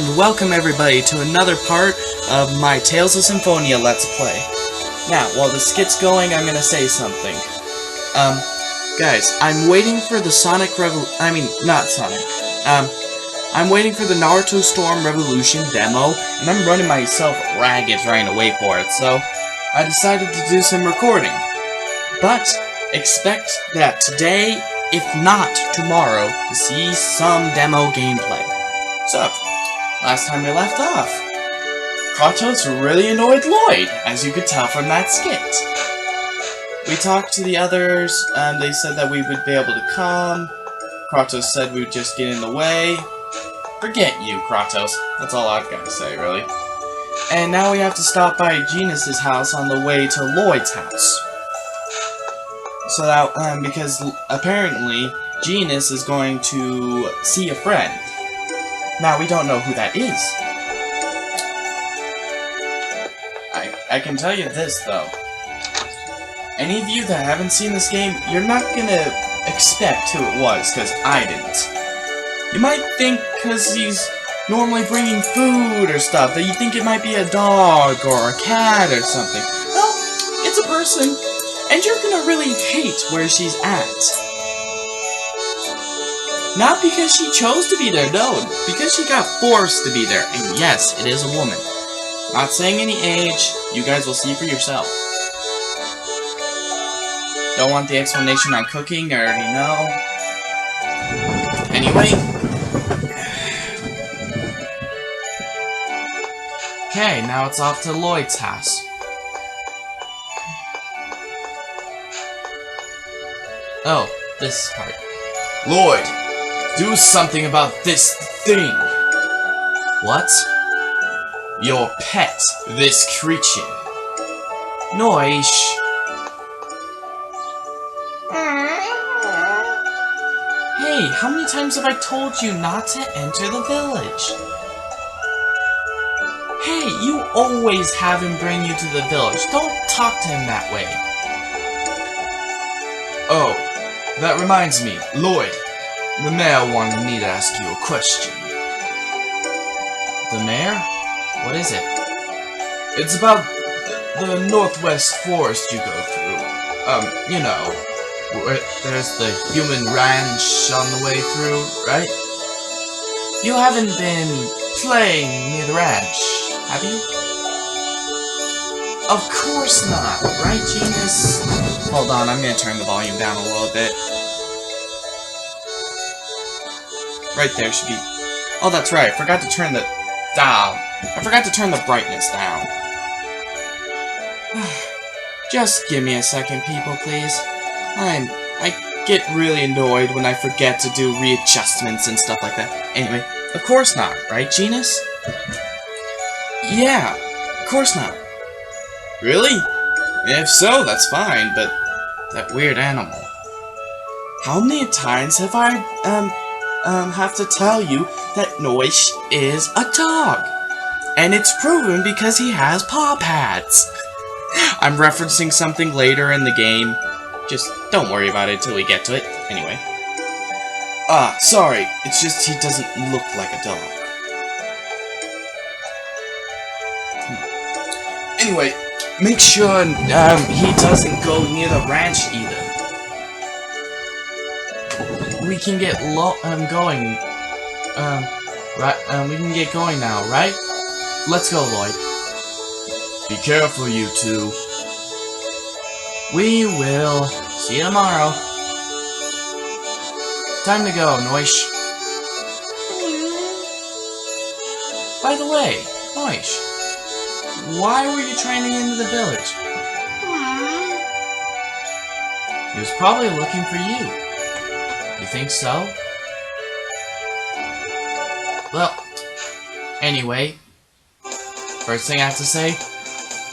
and welcome everybody to another part of my Tales of Smponia Let's Play. Now, while the skit's going, I'm gonna say something. Guys, I'm waiting for the I'm waiting for the Naruto Storm Revolution demo, and I'm running myself ragged trying to wait for it, so I decided to do some recording. But, expect that today, if not tomorrow, to see some demo gameplay. So, last time we left off, Kratos really annoyed Lloyd, as you could tell from that skit. We talked to the others, and they said that we would be able to come. Kratos said we would just get in the way. Forget you, Kratos. That's all I've got to say, really. And now we have to stop by Genus's house on the way to Lloyd's house. So that, because apparently, Genus is going to see a friend. Now, we don't know who that is. I can tell you this, though. Any of you that haven't seen this game, you're not gonna expect who it was, because I didn't. You might think, because he's normally bringing food or stuff, that you think it might be a dog or a cat or something. Well, it's a person, and you're gonna really hate where she's at. Not because she chose to be there, no, because she got forced to be there, and yes, it is a woman. Not saying any age, you guys will see for yourself. Don't want the explanation on cooking, I already know. Anyway. Okay, now it's off to Lloyd's house. Oh, this part. Lloyd, do something about this thing. What? Your pet, this creature. Noish. Hey, how many times have I told you not to enter the village? Hey, you always have him bring you to the village. Don't talk to him that way. Oh, that reminds me. Lloyd, the mayor wanted me to ask you a question. The mayor? What is it? It's about the northwest forest you go through. You know, where there's the human ranch on the way through, right? You haven't been playing near the ranch, have you? Of course not, right, Genus? Hold on, I'm gonna turn the volume down a little bit. Right there should be... Oh, that's right, I forgot to turn the dial. I forgot to turn the brightness down. Just give me a second, people, please. I get really annoyed when I forget to do readjustments and stuff like that. Anyway, of course not, right, Genus? Yeah, of course not. Really? If so, that's fine, but that weird animal. How many times have I, have to tell you that Noish is a dog? And it's proven because he has paw pads. I'm referencing something later in the game. Just don't worry about it till we get to it. Anyway. Sorry. It's just he doesn't look like a dog. Anyway, make sure he doesn't go near the ranch either. We can get going. We can get going now, right? Let's go, Lloyd. Be careful, you two. We will. See you tomorrow. Time to go, Noish. By the way, Noish, why were you trying to get into the village? He was probably looking for you. You think so? Well, anyway, first thing I have to say,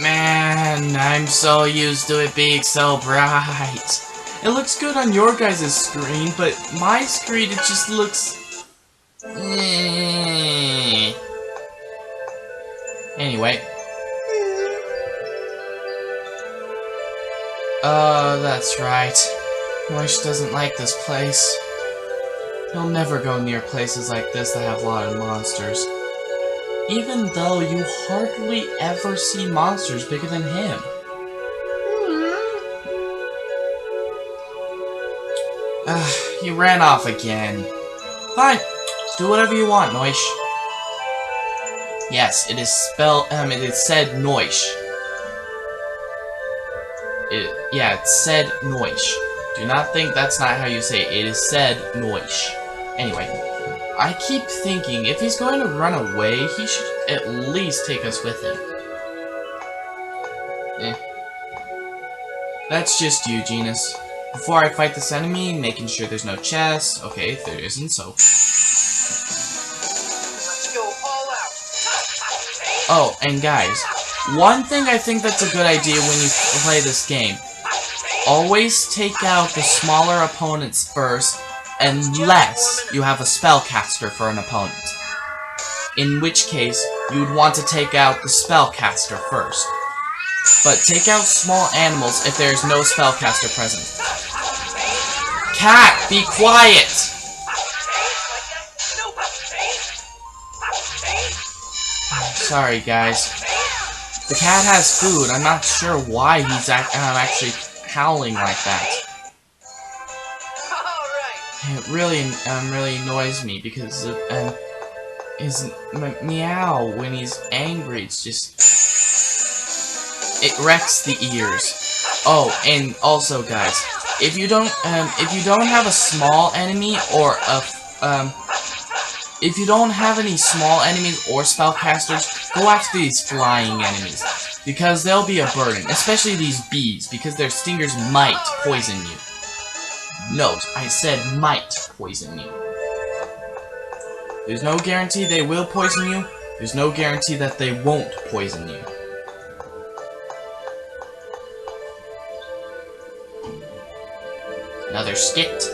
man, I'm so used to it being so bright. It looks good on your guys' screen, but my screen, it just looks... Anyway. That's right. Moish doesn't like this place. He'll never go near places like this that have a lot of monsters. even though you hardly ever see monsters bigger than him. He ran off again. Fine, do whatever you want, Noish. Yes, it is it is said Noish. Yeah, it's said Noish. Do not think that's not how you say it. It is said Noish. Anyway, I keep thinking if he's going to run away, he should at least take us with him. That's just you, Genus. Before I fight this enemy, making sure there's no chest. Okay, there isn't, so... Let's go all out. Oh, and guys, one thing I think that's a good idea when you play this game. Always take out the smaller opponents first, unless you have a spellcaster for an opponent. In which case, you would want to take out the spellcaster first. But take out small animals if there is no spellcaster present. Cat, be quiet! Sorry, guys. The cat has food. I'm not sure why he's actually howling like that. It really annoys me because his meow when he's angry. It's just it wrecks the ears. Oh, and also, guys, if you don't have a small enemy or if you don't have any small enemies or spellcasters, go after these flying enemies, because they'll be a burden, especially these bees, because their stingers might poison you. Note, I said might poison you. There's no guarantee they will poison you, there's no guarantee that they won't poison you. Another skit.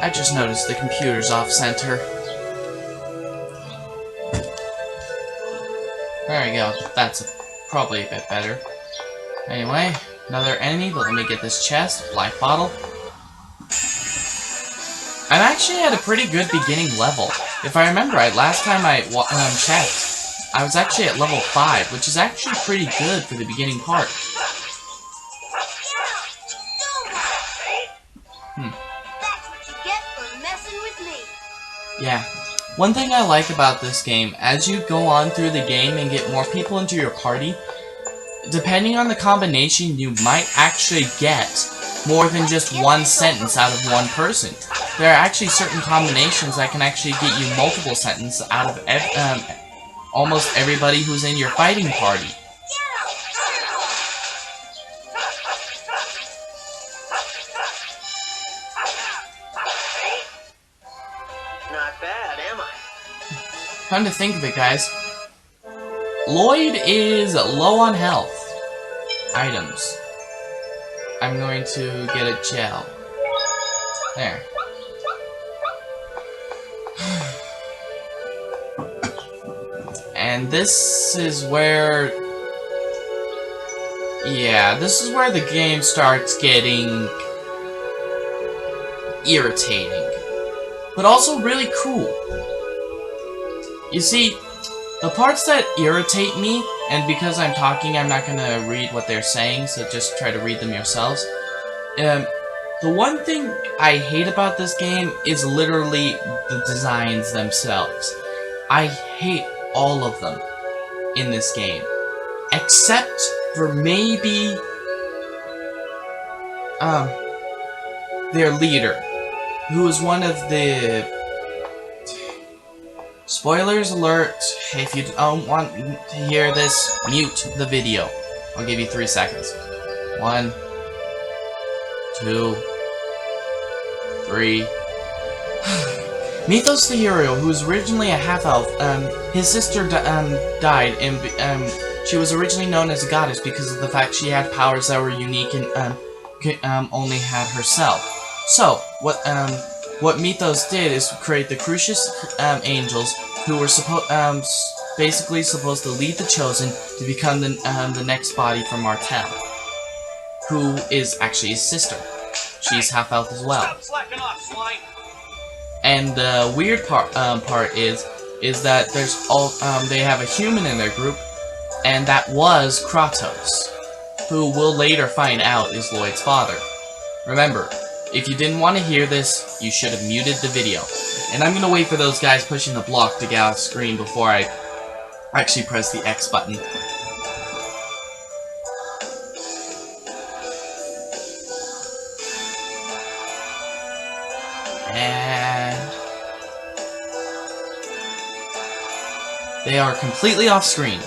I just noticed the computer's off-center. There we go. That's probably a bit better. Anyway, another enemy, but let me get this chest. Life bottle. I'm actually at a pretty good beginning level. If I remember right, last time I checked, I was actually at level 5, which is actually pretty good for the beginning part. Yeah. One thing I like about this game, as you go on through the game and get more people into your party, depending on the combination, you might actually get more than just one sentence out of one person. There are actually certain combinations that can actually get you multiple sentences out of almost everybody who's in your fighting party. Not bad, am I? Come to think of it, guys, Lloyd is low on health. Items. I'm going to get a gel. There. And this is where... yeah, this is where the game starts getting irritating, but also really cool. You see, the parts that irritate me, and because I'm talking, I'm not gonna read what they're saying, so just try to read them yourselves. The one thing I hate about this game is literally the designs themselves. I hate all of them in this game, except for maybe their leader, who is one of the... spoilers alert, if you don't want to hear this, mute the video. I'll give you 3 seconds. 1, 2, 3. Mythos the hero, who was originally a half-elf, his sister died, and she was originally known as a goddess because of the fact she had powers that were unique and only had herself. So, what Mythos did is create the Crucius Angels, who were basically supposed to lead the Chosen to become the next body for Martel, who is actually his sister. She's half-elf as well. Stop slacking off, swine. And the weird part is that they have a human in their group, and that was Kratos, who we'll later find out is Lloyd's father. Remember, if you didn't want to hear this, you should have muted the video. And I'm gonna wait for those guys pushing the block to get off screen before I actually press the X button. And they are completely off screen.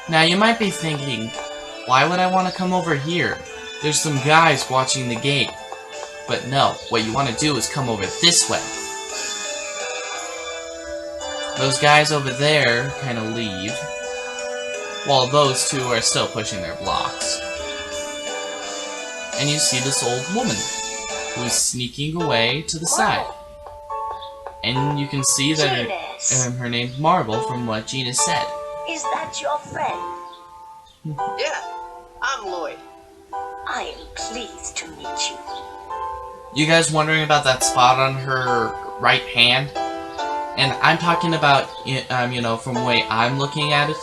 Now you might be thinking, why would I want to come over here? There's some guys watching the game. But no, what you want to do is come over this way. Those guys over there kind of leave, while those two are still pushing their blocks. And you see this old woman, who is sneaking away to the side. And you can see that her name's Marble from what Gina said. Is that your friend? Yeah, I'm Lloyd. I am pleased to meet you. You guys wondering about that spot on her right hand? And I'm talking about, you know, from the way I'm looking at it.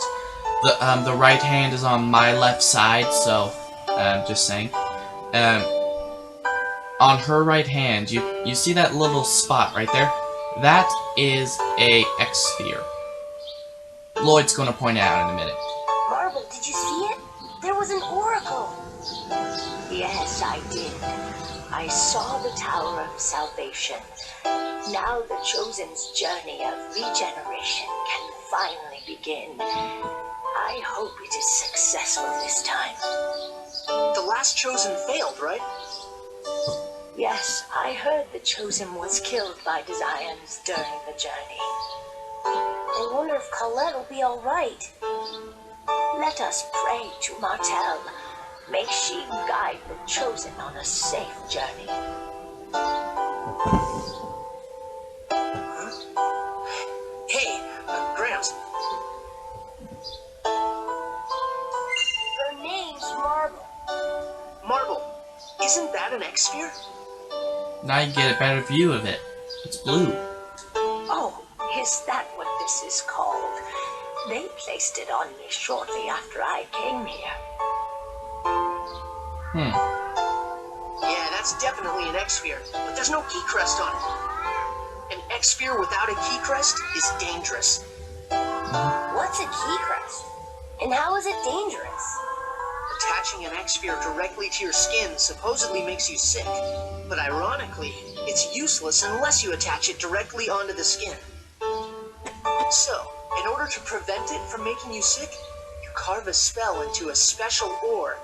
The right hand is on my left side, so, just saying. On her right hand, you see that little spot right there? That is a X-sphere. Lloyd's gonna point it out in a minute. Marble, did you see it? There was an oracle. Yes, I did. I saw the Tower of Salvation. Now the Chosen's journey of regeneration can finally begin. I hope it is successful this time. The last Chosen failed, right? Yes, I heard the Chosen was killed by Desians during the journey. I wonder if Colette will be alright. Let us pray to Martel. May she guide the Chosen on a safe journey. Hey, Gramps. Her name's Marble. Marble, isn't that an X-sphere? Now you get a better view of it. It's blue. Oh, is that what this is called? They placed it on me shortly after I came here. Yeah, that's definitely an X-sphere, but there's no key crest on it. An X-sphere without a key crest is dangerous. What's a key crest? And how is it dangerous? Attaching an X-sphere directly to your skin supposedly makes you sick, but ironically, it's useless unless you attach it directly onto the skin. So, in order to prevent it from making you sick, you carve a spell into a special ore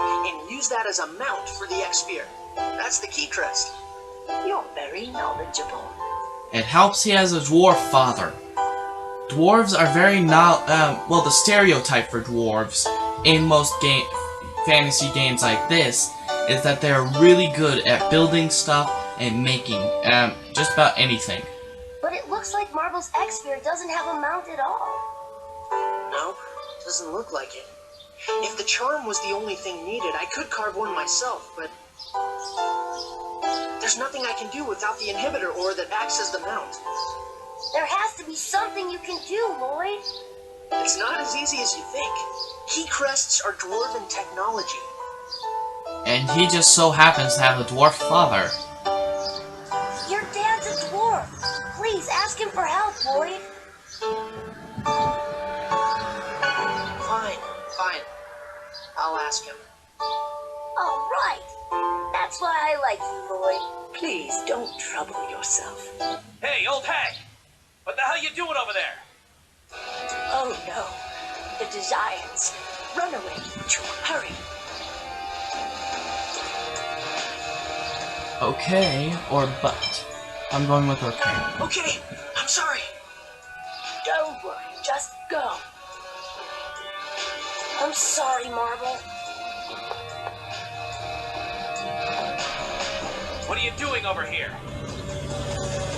and use that as a mount for the X-sphere. That's the key crest. You're very knowledgeable. It helps he has a dwarf father. Dwarves are very well, the stereotype for dwarves in most fantasy games like this is that they're really good at building stuff and making just about anything. But it looks like Marble's X-sphere doesn't have a mount at all. No, doesn't look like it. If the charm was the only thing needed, I could carve one myself, but there's nothing I can do without the inhibitor ore that acts as the mount. There has to be something you can do, Lloyd. It's not as easy as you think. Key crests are dwarven technology. And he just so happens to have a dwarf father. Your dad's a dwarf. Please ask him for help, Lloyd. Fine. I'll ask him. All right. That's why I like you, Lloyd. Please don't trouble yourself. Hey, old hag! What the hell you doing over there? Oh no, the Desires. Run away, hurry. Okay, or but. I'm going with okay. Okay, I'm sorry. Don't worry, just go. I'm sorry, Marble. What are you doing over here?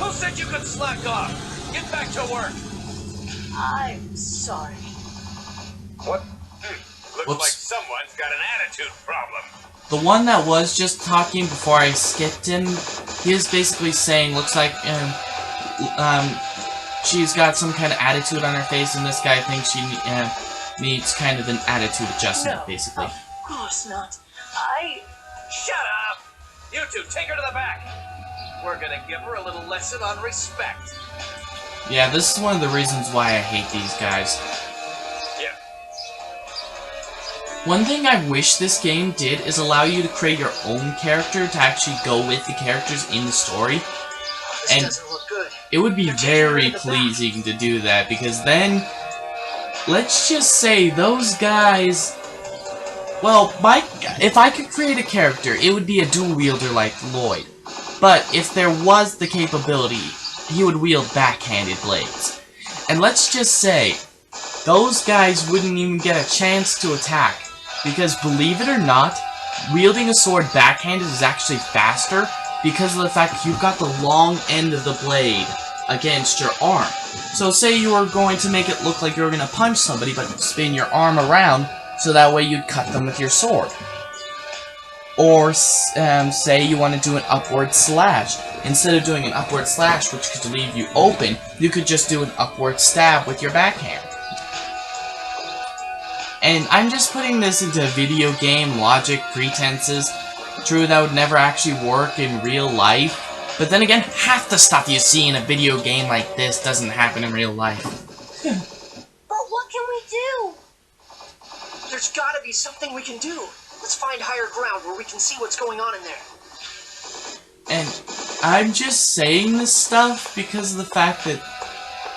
Who said you could slack off? Get back to work. I'm sorry. What? Looks Whoops. like someone's got an attitude problem. The one that was just talking before I skipped him, he is basically saying, looks like, she's got some kind of attitude on her face, and this guy thinks she needs kind of an attitude adjustment, No, basically. of course not. Shut up! You two, take her to the back. We're gonna give her a little lesson on respect. Yeah, this is one of the reasons why I hate these guys. Yeah. One thing I wish this game did is allow you to create your own character to actually go with the characters in the story. This And doesn't look good. it would be They're taking her very to the back. pleasing to do that, because then, let's just say those guys, well, if I could create a character, it would be a dual wielder like Lloyd. But if there was the capability, he would wield backhanded blades. And let's just say, those guys wouldn't even get a chance to attack, because believe it or not, wielding a sword backhanded is actually faster because of the fact that you've got the long end of the blade against your arm. So say you were going to make it look like you were going to punch somebody, but spin your arm around, so that way you'd cut them with your sword. Or, say you want to do an upward slash. Instead of doing an upward slash, which could leave you open, you could just do an upward stab with your backhand. And I'm just putting this into video game logic pretenses. True, that would never actually work in real life. But then again, half the stuff you see in a video game like this doesn't happen in real life. But what can we do? There's gotta be something we can do. Let's find higher ground where we can see what's going on in there. And I'm just saying this stuff because of the fact that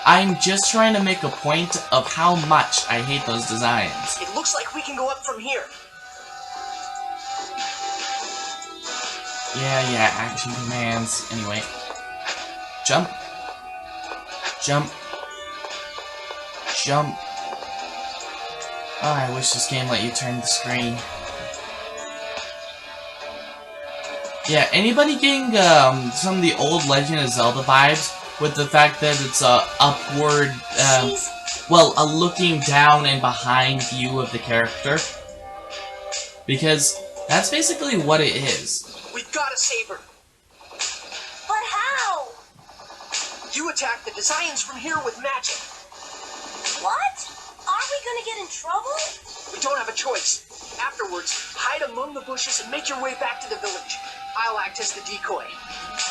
I'm just trying to make a point of how much I hate those designs. It looks like we can go up from here. Yeah, action commands. Anyway. Jump. Jump. Jump. Oh, I wish this game let you turn the screen. Yeah, anybody getting some of the old Legend of Zelda vibes with the fact that it's a upward, well, a looking down and behind view of the character? Because that's basically what it is. We've gotta save her. But how? You attack the designs from here with magic. What? Are we gonna get in trouble? We don't have a choice. Afterwards, hide among the bushes and make your way back to the village. I'll act as the decoy.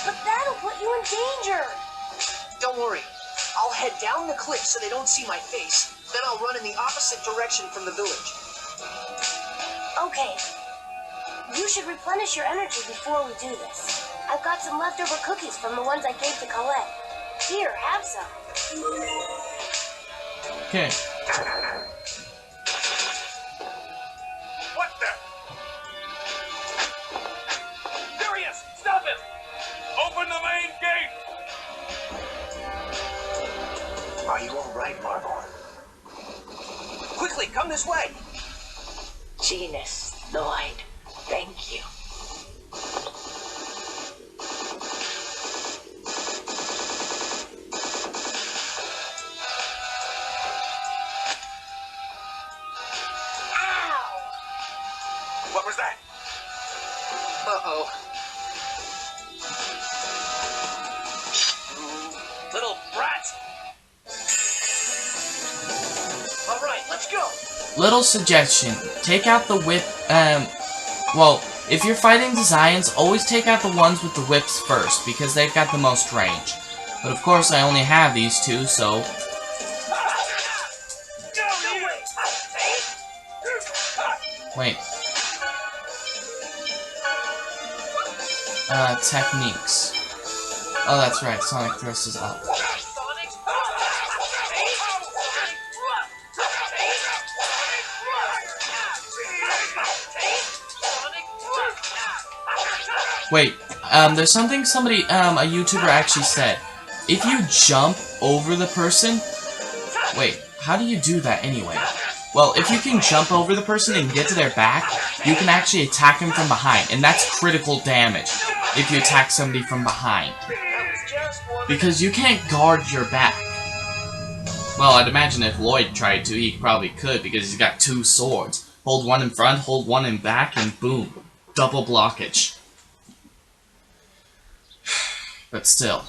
But that'll put you in danger. Don't worry. I'll head down the cliff so they don't see my face. Then I'll run in the opposite direction from the village. Okay. You should replenish your energy before we do this. I've got some leftover cookies from the ones I gave to Colette. Here, have some. Okay. What the? Furious! Stop him! Open the main gate! Are you alright, Marble? Quickly, come this way. Genus, Lloyd, thank you. Ow! What was that? Uh-oh. Little brat! Alright, let's go. Little suggestion. Take out the whip, well, if you're fighting designs, always take out the ones with the whips first, because they've got the most range. But of course, I only have these two, so... Wait. Techniques. Oh, that's right, Sonic Thrust is up. Wait, there's something somebody, a YouTuber actually said. If you jump over the person... Wait, how do you do that anyway? Well, if you can jump over the person and get to their back, you can actually attack them from behind, and that's critical damage if you attack somebody from behind. Because you can't guard your back. Well, I'd imagine if Lloyd tried to, he probably could, because he's got 2 swords. Hold one in front, hold one in back, and boom. Double blockage. But still.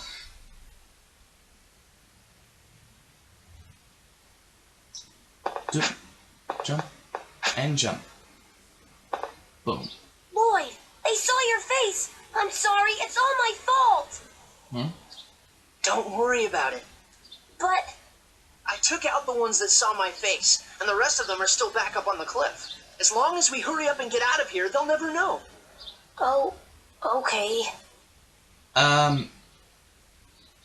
Jump. And jump. Boom. Lloyd, they saw your face. I'm sorry, it's all my fault. Don't worry about it. But I took out the ones that saw my face, and the rest of them are still back up on the cliff. As long as we hurry up and get out of here, they'll never know. oh, okay.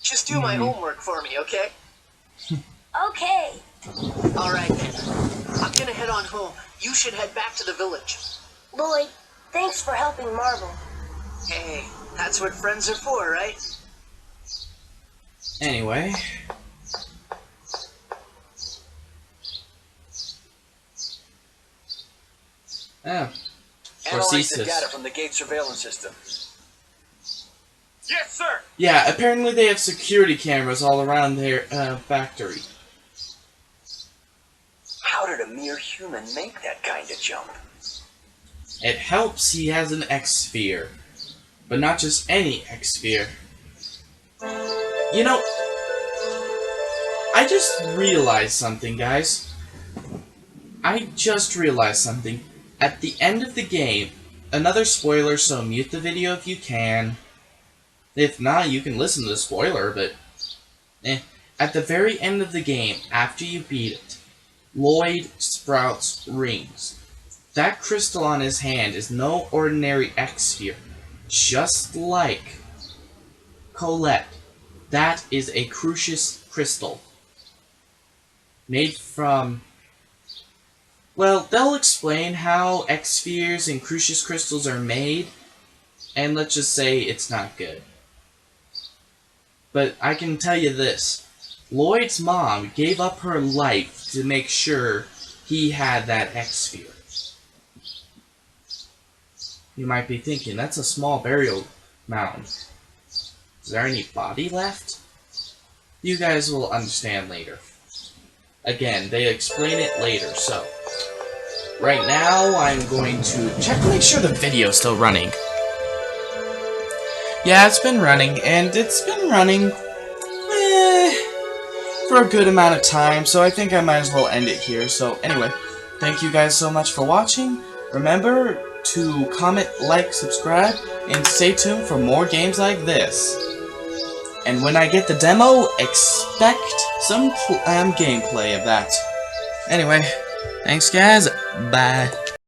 Just do my homework for me, okay? Okay. Alright then. I'm gonna head on home. You should head back to the village. Lloyd, thanks for helping Marvel. Hey, that's what friends are for, right? Anyway. Oh. Analyze the data from the gate surveillance system. Yes, sir! Yeah, apparently they have security cameras all around their factory. How did a mere human make that kind of jump? It helps he has an X-Sphere. But not just any X-Sphere. You know, I just realized something, guys. I just realized something. At the end of the game, another spoiler, so mute the video if you can. If not, you can listen to the spoiler, but... At the very end of the game, after you beat it, Lloyd sprouts rings. That crystal on his hand is no ordinary X-Sphere. Just like Colette, that is a Crucius crystal. Made from... Well, they'll explain how X-Spheres and Crucius crystals are made, and let's just say it's not good. But I can tell you this. Lloyd's mom gave up her life to make sure he had that X-Sphere. You might be thinking, that's a small burial mound. Is there any body left? You guys will understand later. Again, they explain it later, so... Right now, I'm going to check to make sure the video's still running. Yeah, it's been running, and it's been running for a good amount of time, so I think I might as well end it here. So anyway, thank you guys so much for watching. Remember to comment, like, subscribe, and stay tuned for more games like this. And when I get the demo, expect some gameplay of that. Anyway, thanks guys, bye.